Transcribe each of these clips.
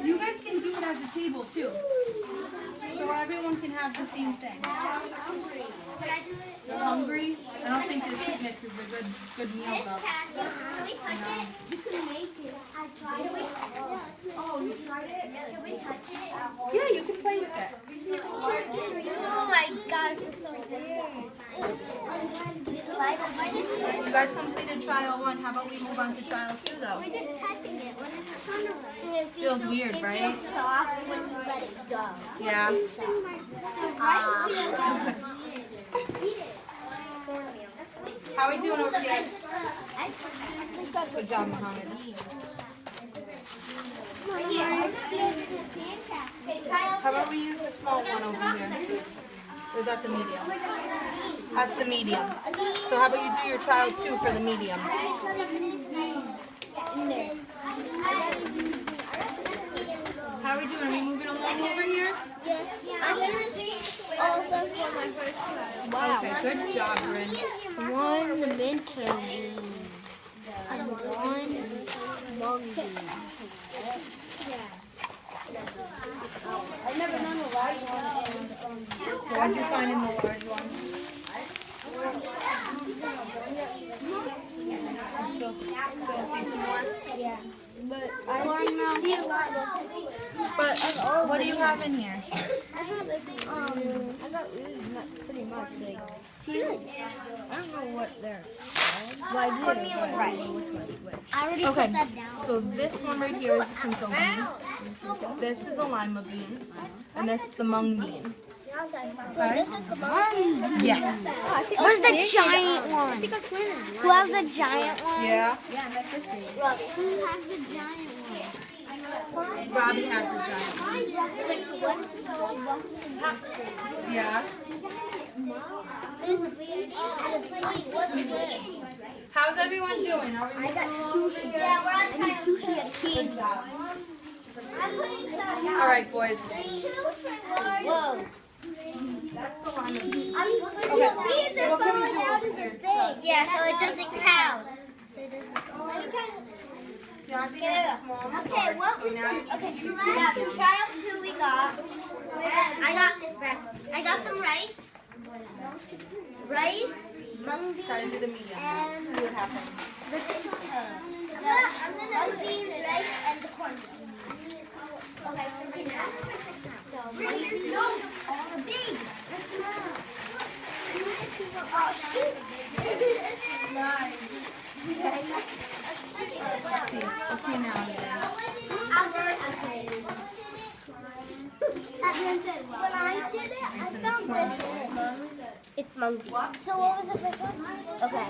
You guys can do it at the table too. So everyone can have the same thing. You're hungry? I don't think this mix is a good meal though. Can we touch it? You can make it. I tried it. Oh, you tried it? Can we touch it? Yeah, you can play with it. Oh my god, it's so weird. You guys completed trial 1. How about we move on to trial 2 though? We're just touching it. When it's Feels weird, it right? feels soft when you let it go. Yeah. How are we doing over here? Good job, Mohammed. How about we use the small one over here? Or is that the medium? That's the medium. So how about you do your trial 2 for the medium? How are we doing? Are we moving along over here? Yes. I'm going to see all of them for my first try. Wow. Okay, good job, Bryn. 1 minton and 1 monkey. I've never done the large one. What did you find in the large one? Still see some more? Yeah. But I see a lot of. But what do you have in here? I have this. I got really pretty much like. I don't know what they're called. Well, I do. Cornmeal and rice. I already put that down. So this one right here is the pinto bean. This is a lima bean. And that's the mung bean. So this is the mung? Yes. Where's the giant one? Who has the giant one? Yeah. Who has the giant one? Robbie has the giant one. Yeah. How's everyone doing? Are we I got sushi. Yeah, we're on time. Sushi and tea. All right, boys. Whoa. That's the lima bean. Okay. What can we do over here? Yeah, so it doesn't count. So I have to get the small and the Okay, large. what So we now you need to use yeah, for trial 2 we got. I got some rice, mung bean, try to do the medium. and See what happens. the mung bean, the rice, and the cornmeal. Okay, so now mung bean. All the beans. Oh shoot! Okay, now. When I did it, I found this. It's mung bean. So what was the first one? Okay.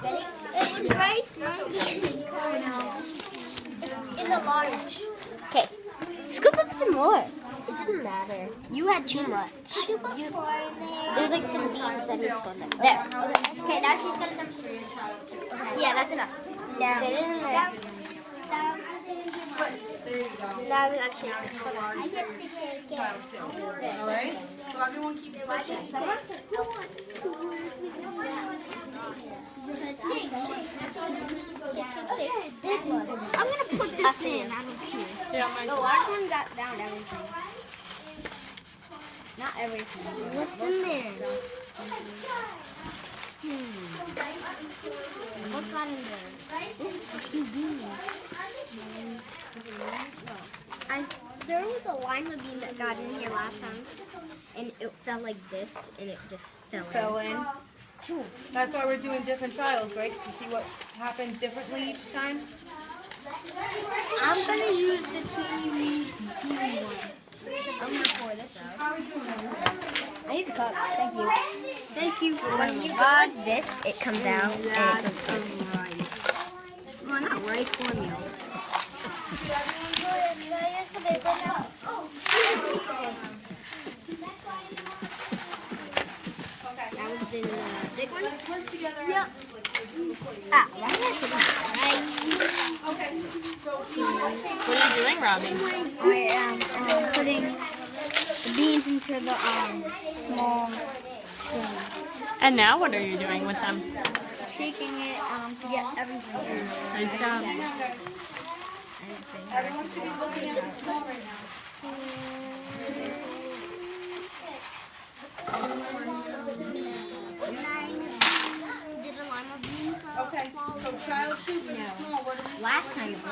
Ready? It was rice, mung bean, and cornmeal. It's in the large. Okay. Scoop up some more. It doesn't matter. You had too much. There's like some beans that need to go there. There. Okay, now she's gonna dump. Yeah, that's enough. Now, get it in there. There you go. Now we got shake. Child 2. All right? So everyone keeps switching. I'm gonna put this in. I don't care. The large one got down everything. Not everything. What's in there? What's got in there? There was a lima bean that got in here last time, and it felt like this, and it just fell in. That's why we're doing different trials, right? To see what happens differently each time. I'm gonna use the teeny weeny teeny one. I'm gonna pour this out. I need the cup. Thank you. Thank you. When you go like this, it comes out and it comes out. Well, not rice, cornmeal. That was the big one? Yep. Ah, right. What are you doing, Robbie? I am putting the beans into the small spoon. And now what are you doing with them? Shaking it to get everything in. Nice job. Everyone should be looking at the small right now. Okay, so child 2 for the small. What do we Last time you did.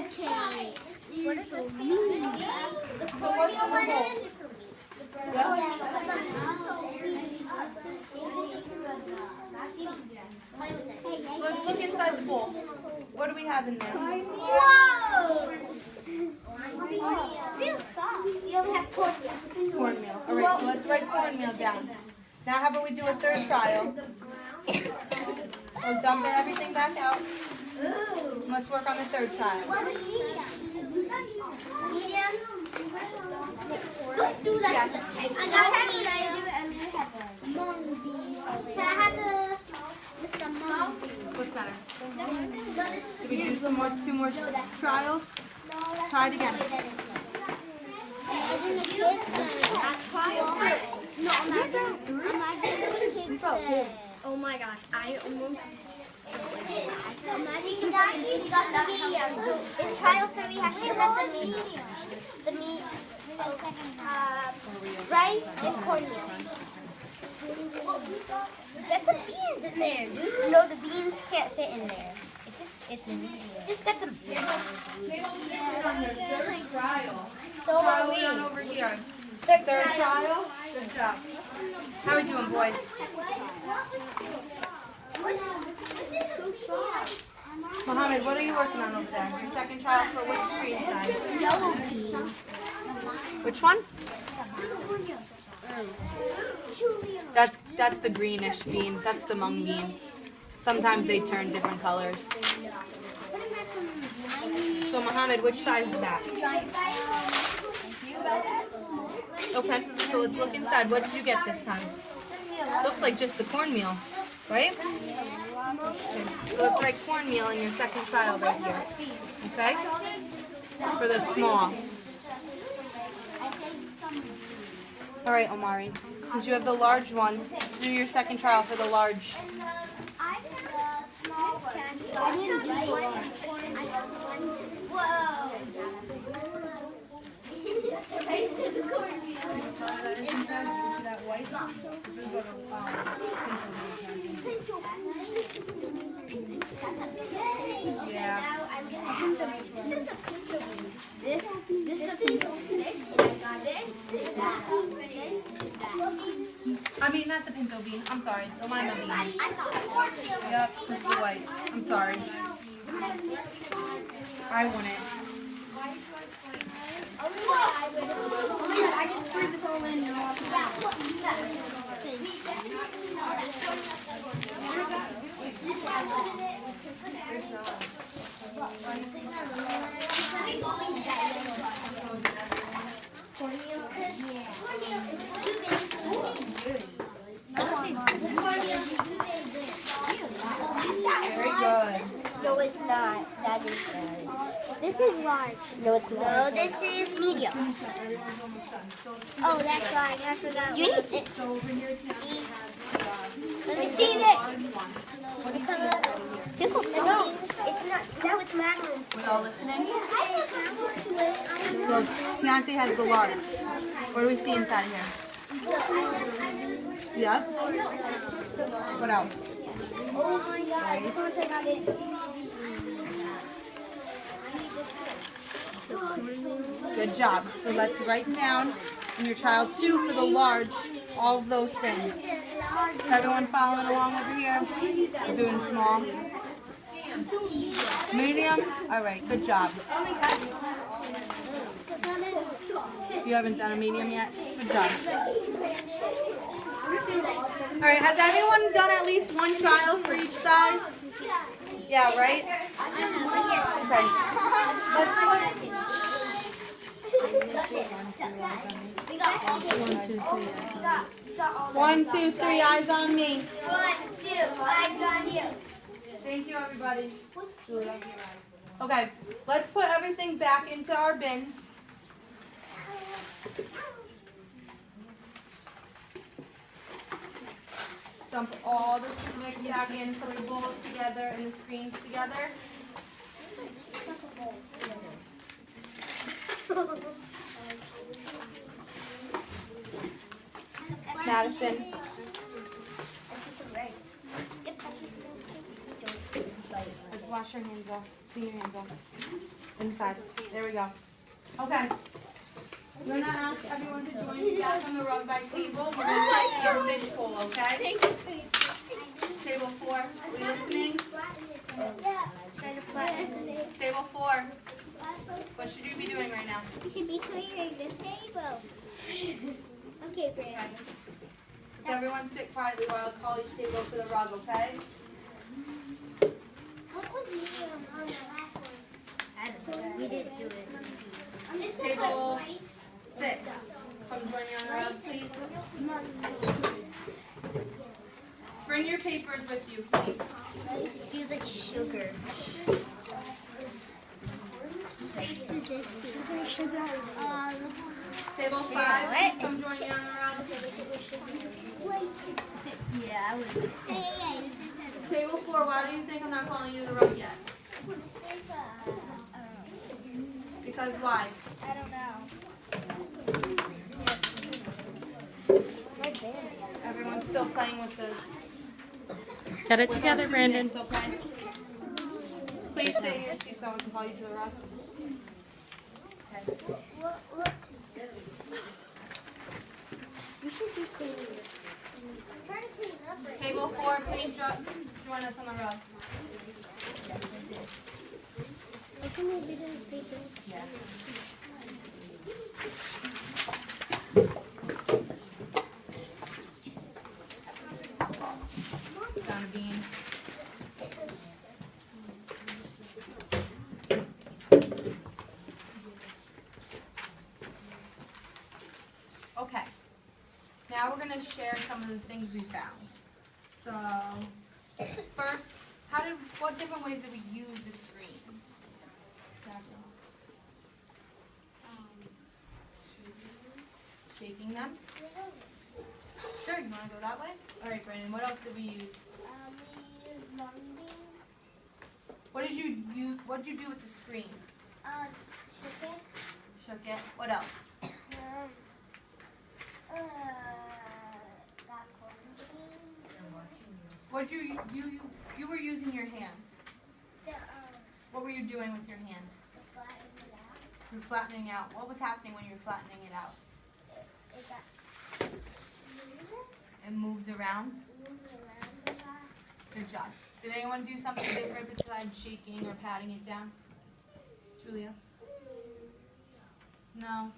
Okay. What is this mean? So what's in the bowl? Yeah? Let's look inside the bowl. What do we have in there? Whoa! Feels soft. You only have cornmeal. Cornmeal. Alright, so let's write cornmeal down. Now how about we do a third trial? So dump everything back out. Let's work on the third trial. Medium. Don't do that. Yes. I got medium. Can I have the mom? What's better? No, this Did we do two more trials? Try it again. Oh my gosh, I almost. Imagine you got the medium. In trials 3, we have to get the medium. The rice and cornmeal. Get some beans in there, dude. No, the beans can't fit in there. It's medium. Just get some beans. Third trial. So are we. Down over here. Third Third trial. trial. Good job. How are we doing, boys? Mohammed, what are you working on over there? Your second trial for which screen size? Yellow bean. Which one? That's the greenish bean. That's the mung bean. Sometimes they turn different colors. So Mohammed, which size is that? Okay, so let's look inside. What did you get this time? Looks like just the cornmeal, right? Okay. So let's write cornmeal in your second trial right here. Okay? For the small. Alright, Omari. Since you have the large one, let's do your second trial for the large. Yeah. This is the pinto bean. This I mean, not the pinto bean. I'm sorry. The lima bean. I thought. Yep, this is the white. I'm sorry. I wouldn't. Oh my god, I just threw this all in. Very good. No, it's not. That is This is large. No, it's not. No, this is medium. Oh, that's large. I forgot. You need this. Let me see it. This looks so cute. It's not. Now it's magnums. We all listening? Look, Tiante has the large. What do we see inside of here? Yep. What else? Oh my god. Good job. So let's write down in your child 2 for the large, all of those things. Is everyone following along over here? We're doing small. Medium? Alright, good job. You haven't done a medium yet? Good job. Alright, has everyone done at least one trial for each size? Yeah, right? Okay. Let's put... One, two, three, eyes on me. 1, 2, eyes on you. Thank you, everybody. Okay, let's put everything back into our bins. Dump all the mix back in, put the bowls together and the screens together. Madison. Let's wash your hands off. Clean your hands off. Inside. There we go. Okay. We're gonna ask everyone to join me back on the rug by table. We're gonna sit in our fish bowl, okay? Table 4. Are we listening? Table 4. What should you be doing right now? You should be clearing the table. Okay, Brandon. Let's everyone sit quietly while I call each table to the rug, okay? What was medium on the last one? I don't know. We didn't do it. Table 6. Come join me on the rug, please. Bring your papers with you, please. Feels like sugar. Sugar. Table 5, please come join me on the rug. Yeah, I would. Table 4, why do you think I'm not calling you to the rug yet? Because why? I don't know. Everyone's still playing with the... Get it with together, our Brandon. students, okay? Please sit in your seat so I can call you to the rug. Okay. We should be cleaning it. I'm trying to clean up right now. Table 4, please join us on the rug. What can we do to the paper? Yeah. Down a bean. Okay. Now we're going to share some of the things we found. So, first, what different ways did we use the screens? Shaking them. Sure, you want to go that way? All right, Brandon, what else did we use? We used mung beans. What did you use? What did you do with the screen? Chicken. Shook it. What else? Got corn beans. What did you were using your hands. The, What were you doing with your hand? flattening it out. You were flattening out. What was happening when you were flattening it out? It got It moved around. moved around a lot. Good job. Did anyone do something different besides shaking or patting it down? Julia? No.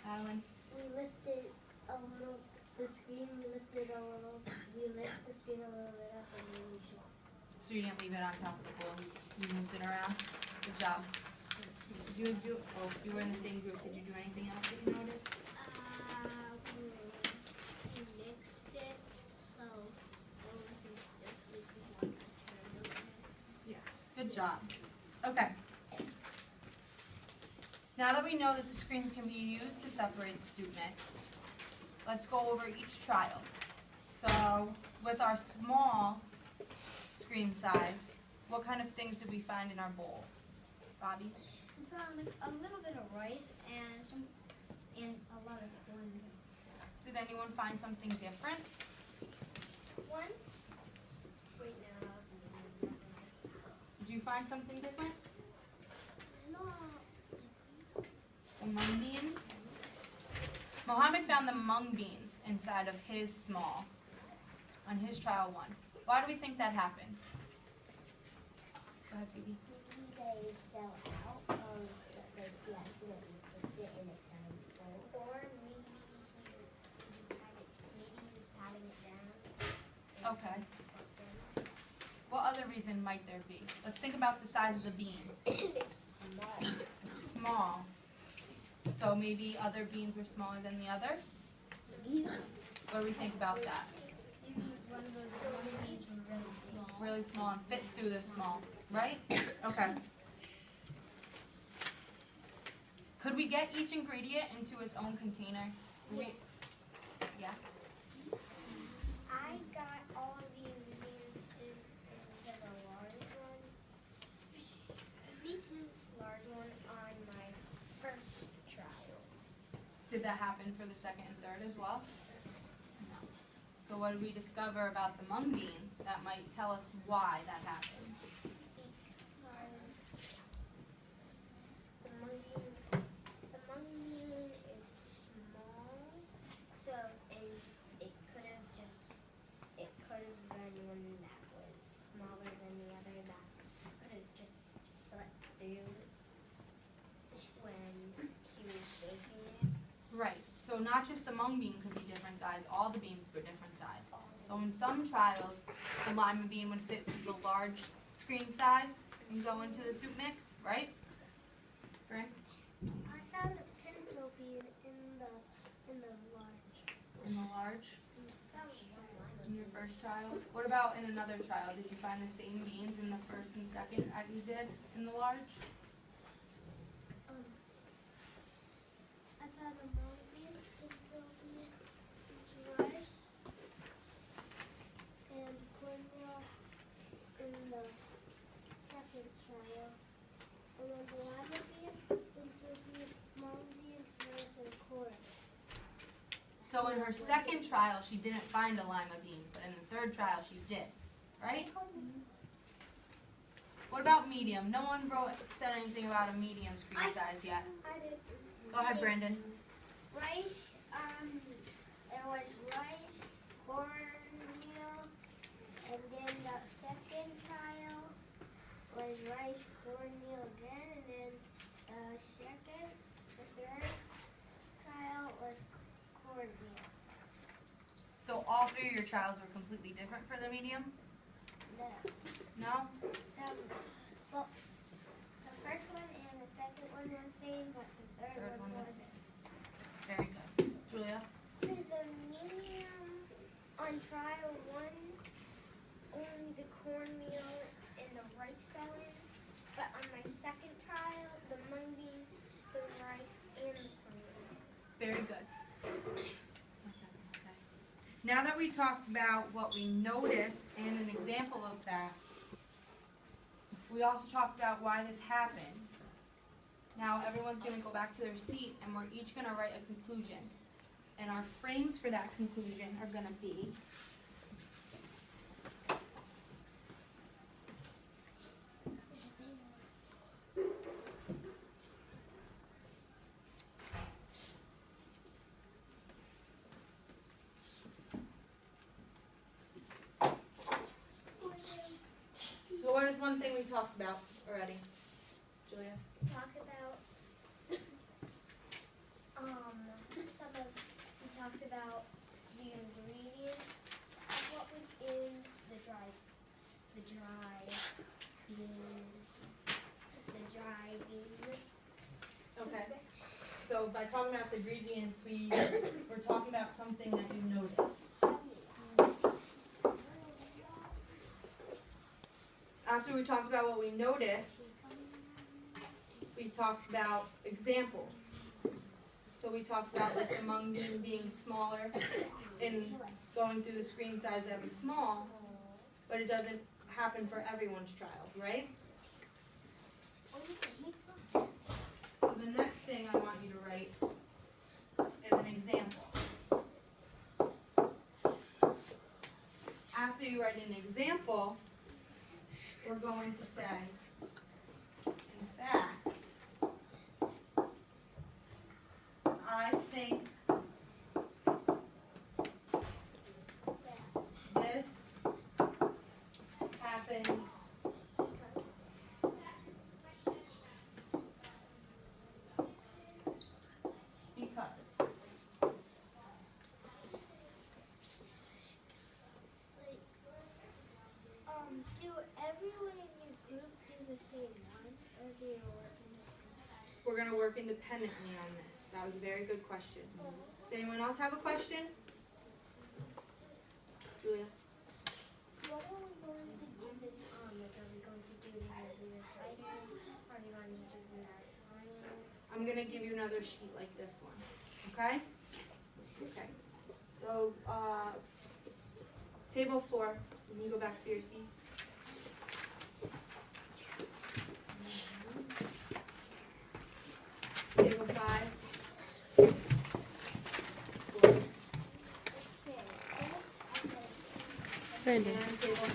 Adeline? We lifted a little, the screen lifted a little, we lift the screen a little bit up and then we shook. So you didn't leave it on top of the bowl. You moved it around. Good job. Did you do? Oh, you were in the same group. Did you do anything else that you noticed? We mixed it, so everything just we could Yeah. Good job. Okay. Now that we know that the screens can be used to separate the soup mix, let's go over each trial. So, with our small screen size, what kind of things did we find in our bowl? Bobby? We found a little bit of rice and a lot of corn. Did anyone find something different? Once, right now, Did you find something different? no. The mung beans? Mohammed found the mung beans inside of his small on his trial 1. Why do we think that happened? Go ahead, Phoebe. Maybe they fell out, like he accidentally picked it and it kind of fell. Or maybe he was patting it down. Okay. What other reason might there be? Let's think about the size of the bean. It's small. It's small. So maybe other beans were smaller than the other? What do we think about that? Maybe one of those beans were really small. Really small and fit through the small, right? Okay. Could we get each ingredient into its own container? Yeah. I got all the ingredients into the large one. Me Did that happen for the second and third as well? No. So what did we discover about the mung bean that might tell us why that happened? The mung bean is small, so it could have been one that was smaller than the other that could have just slipped through when he was shaking it. Right. So not just the mung bean could be different size, all the beans were different size. So in some trials, the lima bean would fit the large screen size and go into the soup mix, right? Right? I found a pinto bean in the large. In the large? That was one line. In your first trial? What about in another trial? Did you find the same beans in the first and second as you did in the large? I found a mung bean, pinto bean, rice, and cornmeal in the second trial. And then the lima bean, pinto bean, mung bean, rice, and corn. So in her second trial, she didn't find a lima bean, but in the third trial, she did, right? What about medium? No one said anything about a medium screen size yet. I did. Go ahead, Brandon. Rice, it was rice, cornmeal, and then the second trial was rice, cornmeal again, and then the third trial was cornmeal. So all three of your trials were completely different for the medium? No. No? Well, the first one and the second one were the same, but the third one wasn't. Very good. Julia? For the medium, on trial one, only the cornmeal and the rice fell in. But on my second trial, the mung bean, the rice, and the cornmeal. Very good. Now that we talked about what we noticed and an example of that, we also talked about why this happened. Now everyone's going to go back to their seat and we're each going to write a conclusion. And our frames for that conclusion are going to be so what is one thing we talked about already? Julia? We talked about we talked about the ingredients of what was in the dry bean. Okay. So by talking about the ingredients, we're talking about something that you noticed. After we talked about what we noticed, we talked about examples. So we talked about like the mung bean being smaller and going through the screen size that was small, but it doesn't happen for everyone's trial, right? So the next thing I want you to write is an example. After you write an example, we're going to say, in fact, I think this happens because. Do everyone in your group do the same one, or do you work independently? We're going to work independently on this. That was a very good question. Does anyone else have a question? Julia? What are we going to do this on? Like, are we going to do the reciters? Are we going to do the science? I'm going to give you another sheet like this one. Okay? Okay. So, table 4. You can go back to your seats. Table 5. Brandon. And table 6.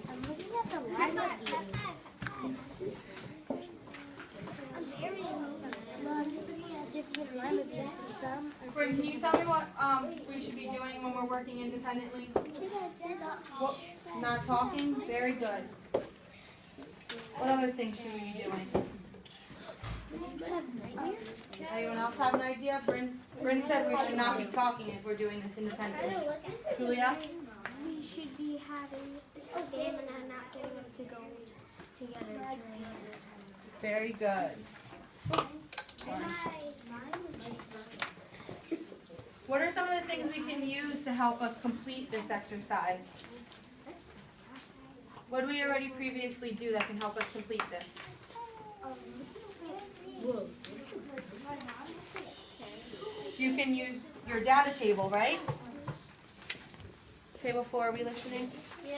I'm looking at the lemon. I'm just looking at different lemons. Some Bryn, can you tell me what we should be doing when we're working independently? What, not talking? Very good. What other things should we be doing? Anyone else have an idea? Bryn said we should not be talking if we're doing this independently. Julia? We should be having stamina, not getting them to go together during this. Very good. What are some of the things we can use to help us complete this exercise? What did we already previously do that can help us complete this? You can use your data table, right? Table 4, are we listening? Yeah.